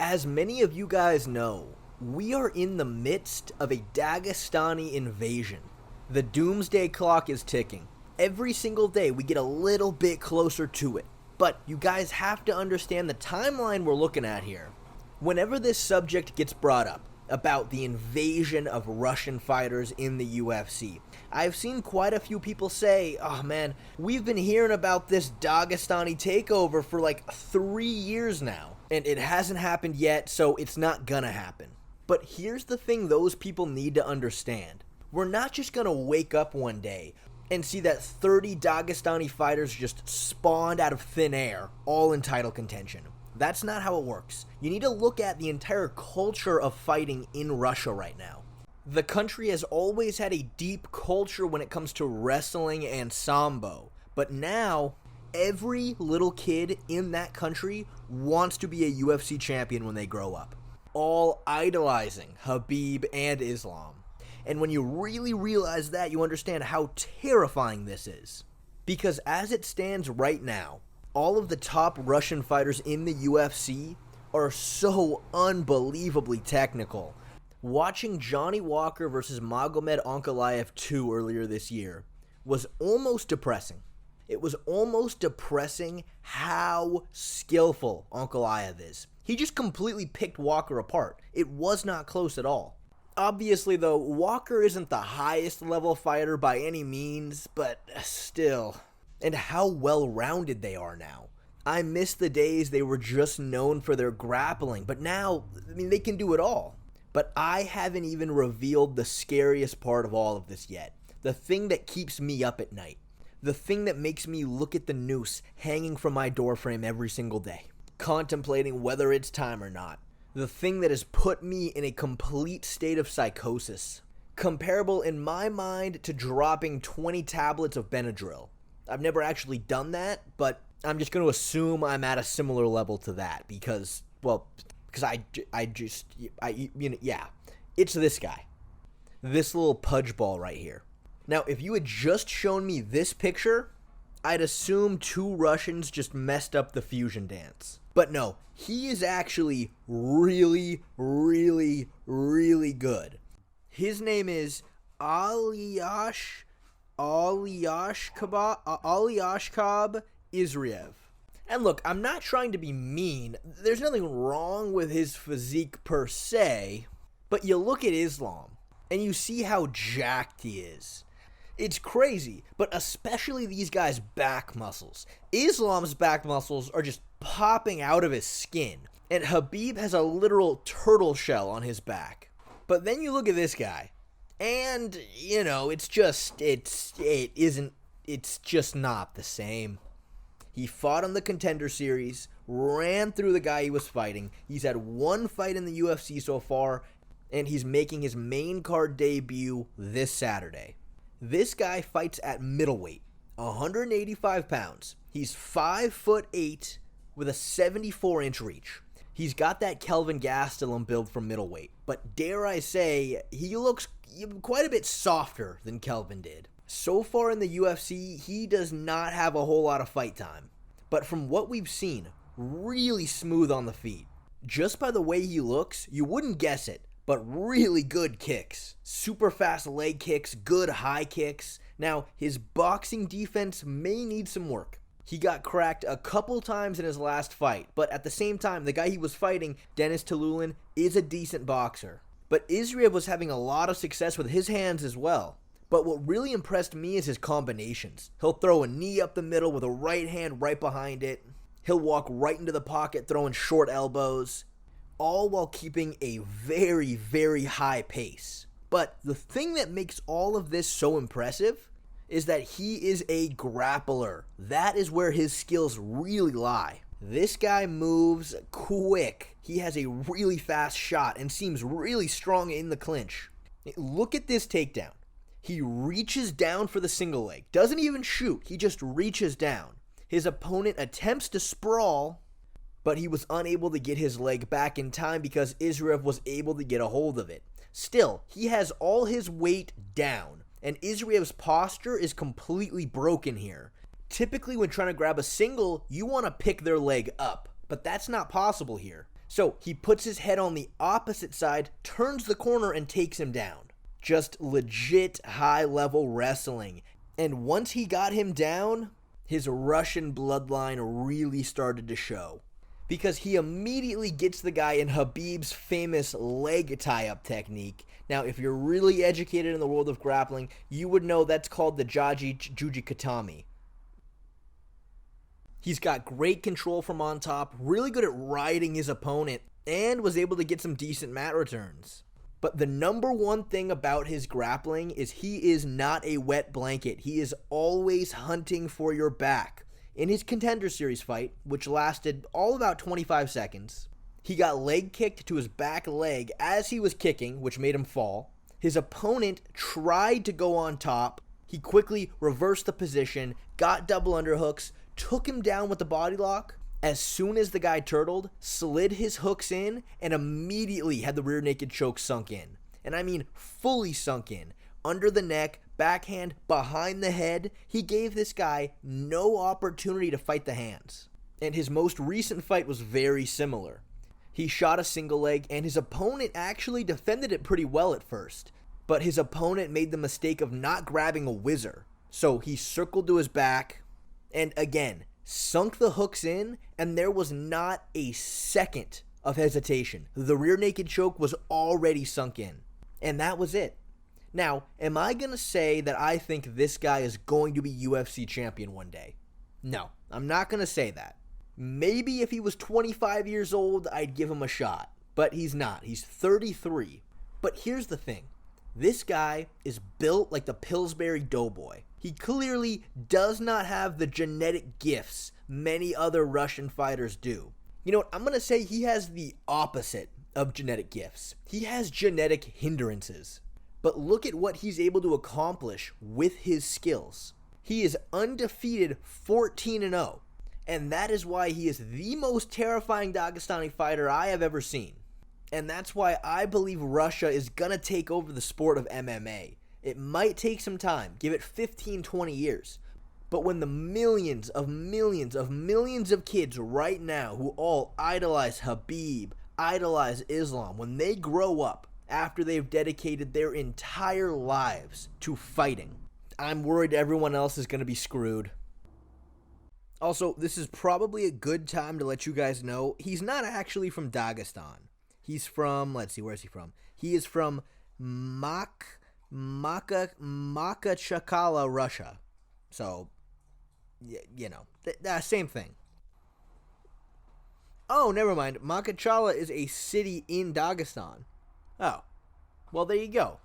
As many of you guys know, we are in the midst of a Dagastani invasion. The doomsday clock is ticking. Every single day we get a little bit closer to it. But you guys have to understand the timeline we're looking at here. Whenever this subject gets brought up, about the invasion of Russian fighters in the UFC, I've seen quite a few people say, oh man, we've been hearing about this Dagastani Takeover for like 3 years now, and it hasn't happened yet, so it's not gonna happen. But here's the thing those people need to understand. We're not just gonna wake up one day and see that 30 Dagestani fighters just spawned out of thin air, all in title contention. That's not how it works. You need to look at the entire culture of fighting in Russia right now. The country has always had a deep culture when it comes to wrestling and sambo, but now every little kid in that country wants to be a UFC champion when they grow up, all idolizing Khabib and Islam. And when you really realize that, you understand how terrifying this is. Because as it stands right now, all of the top Russian fighters in the UFC are so unbelievably technical. Watching Johnny Walker versus Magomed Ankalaev 2 earlier this year was almost depressing. It was almost depressing how skillful Ankalaev is. He just completely picked Walker apart. It was not close at all. Obviously, though, Walker isn't the highest level fighter by any means, but still. And how well-rounded they are now. I miss the days they were just known for their grappling, but now, they can do it all. But I haven't even revealed the scariest part of all of this yet. The thing that keeps me up at night. The thing that makes me look at the noose hanging from my doorframe every single day, contemplating whether it's time or not. The thing that has put me in a complete state of psychosis. Comparable in my mind to dropping 20 tablets of Benadryl. I've never actually done that, but I'm just going to assume I'm at a similar level to that because it's this guy. This little pudge ball right here. Now, if you had just shown me this picture, I'd assume 2 Russians just messed up the fusion dance. But no, he is actually really, really, really good. His name is Alyashkab Izriev. And look, I'm not trying to be mean. There's nothing wrong with his physique per se, but you look at Islam and you see how jacked he is. It's crazy, but especially these guys' back muscles. Islam's back muscles are just popping out of his skin, and Khabib has a literal turtle shell on his back. But then you look at this guy, and, it's just not the same. He fought on the Contender Series, ran through the guy he was fighting. He's had 1 fight in the UFC so far, and he's making his main card debut this Saturday. This guy fights at middleweight, 185 pounds. He's 5'8" with a 74-inch reach. He's got that Kelvin Gastelum build from middleweight, but dare I say, he looks quite a bit softer than Kelvin did. So far in the UFC, he does not have a whole lot of fight time, but from what we've seen, really smooth on the feet. Just by the way he looks, you wouldn't guess it, but really good kicks. Super fast leg kicks, good high kicks. Now, his boxing defense may need some work. He got cracked a couple times in his last fight, but at the same time, the guy he was fighting, Denis Tululin, is a decent boxer. But Izriev was having a lot of success with his hands as well. But what really impressed me is his combinations. He'll throw a knee up the middle with a right hand right behind it. He'll walk right into the pocket throwing short elbows, all while keeping a very, very high pace. But the thing that makes all of this so impressive is that he is a grappler. That is where his skills really lie. This guy moves quick. He has a really fast shot and seems really strong in the clinch. Look at this takedown. He reaches down for the single leg. Doesn't even shoot. He just reaches down. His opponent attempts to sprawl, but he was unable to get his leg back in time because Izriev was able to get a hold of it. Still, he has all his weight down, and Izriev's posture is completely broken here. Typically, when trying to grab a single, you want to pick their leg up, but that's not possible here. So he puts his head on the opposite side, turns the corner, and takes him down. Just legit high-level wrestling. And once he got him down, his Russian bloodline really started to show. Because he immediately gets the guy in Khabib's famous leg tie-up technique. Now, if you're really educated in the world of grappling, you would know that's called the Jujikatami. He's got great control from on top, really good at riding his opponent, and was able to get some decent mat returns. But the number one thing about his grappling is he is not a wet blanket. He is always hunting for your back. In his Contender Series fight, which lasted all about 25 seconds, he got leg kicked to his back leg as he was kicking, which made him fall. His opponent tried to go on top. He quickly reversed the position, got double underhooks, took him down with the body lock. As soon as the guy turtled, slid his hooks in, and immediately had the rear naked choke sunk in. And I mean fully sunk in. Under the neck, backhand, behind the head. He gave this guy no opportunity to fight the hands. And his most recent fight was very similar. He shot a single leg, and his opponent actually defended it pretty well at first. But his opponent made the mistake of not grabbing a whizzer. So he circled to his back, and again, sunk the hooks in, and there was not a second of hesitation. The rear naked choke was already sunk in. And that was it. Now, am I going to say that I think this guy is going to be UFC champion one day? No, I'm not going to say that. Maybe if he was 25 years old, I'd give him a shot. But he's not. He's 33. But here's the thing. This guy is built like the Pillsbury Doughboy. He clearly does not have the genetic gifts many other Russian fighters do. You know what? I'm going to say he has the opposite of genetic gifts. He has genetic hindrances. But look at what he's able to accomplish with his skills. He is undefeated 14-0. And that is why he is the most terrifying Dagestani fighter I have ever seen. And that's why I believe Russia is going to take over the sport of MMA. It might take some time, give it 15, 20 years. But when the millions of kids right now who all idolize Khabib, idolize Islam, when they grow up after they've dedicated their entire lives to fighting, I'm worried everyone else is going to be screwed. Also, this is probably a good time to let you guys know he's not actually from Dagestan. He's from, let's see, where is he from? He is from Makhachev, Russia. So, you know, same thing. Oh, never mind. Makhachev is a city in Dagestan. Oh, well, there you go.